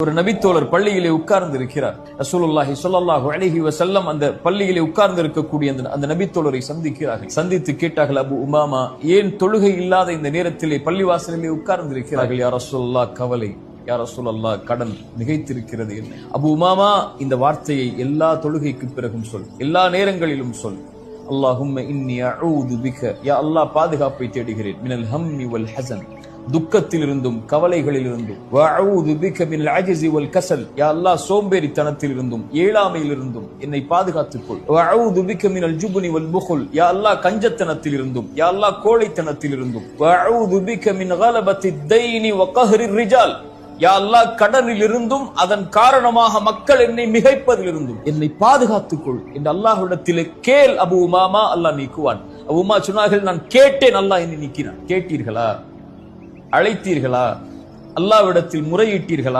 ஒரு நபித்தோழர் பள்ளியிலே உட்கார்ந்து இருக்கிறார். ரசூலுல்லாஹி ஸல்லல்லாஹு அலைஹி வஸல்லம் அந்த பள்ளியிலே உட்கார்ந்து இருக்கக்கூடிய அந்த நபித்தோழரை சந்திக்கிறார்கள். சந்தித்து கேட்டார்கள், அபு உமாமா, ஏன் தொழுகை இல்லாத இந்த நேரத்திலே பள்ளிவாசலிலே உட்கார்ந்து இருக்கிறார்கள்? யா ரசூலுல்லாஹ், கவலை. யா ரசூலல்லாஹ், கடன் மிகைத்திருக்கிறது. அபு உமாமா, இந்த வார்த்தையை எல்லா தொழுகைக்கு பிறகும் சொல், எல்லா நேரங்களிலும் சொல். அல்லாஹும்ம இன்னி அஊது பிக, யா அல்லாஹ், பாதுகாப்பை தேடுகிறேன். மினல் ஹம்மி வல் ஹஸன், துக்கத்திலிருந்தும் கவலைகளிலிருந்தும். வஅஊது பிக மினல் அஜ்ஸி வல் கஸல், யா அல்லாஹ், சோம்பேறித்தனத்திலிருந்தும் ஏழாமையிலிருந்தும் என்னை பாதுகாத்துக் கொள். வஅஊது பிக மினல் ஜுப்னி வல் புഖல், யா அல்லாஹ், கஞ்சத்தனத்திலிருந்தும் யா அல்லாஹ் கோழைத்தனத்திலிருந்தும். வஅஊது பிக மின் கலபத்தித் தைனி வ கஹ்ரிர் ரிஜால், யா அல்லாஹ், கடனிலிருந்தும் அதன் காரணமாக மக்கள் என்னை மிகைப்பதிலிருந்தும் என்னை பாதுகாத்துக் கொள் என்று அல்லாஹ்விடத்திலே கேள் அபு உமாமா, அல்லாஹ் நீக்குவான். அபு உமா சொன்னார்கள், நான் கேட்டேன், அல்லாஹ் என்னை நீக்கினான். கேட்டீர்களா? அழைத்தீர்களா? அல்லாஹ்விடத்தில் முறையிட்டீர்களா?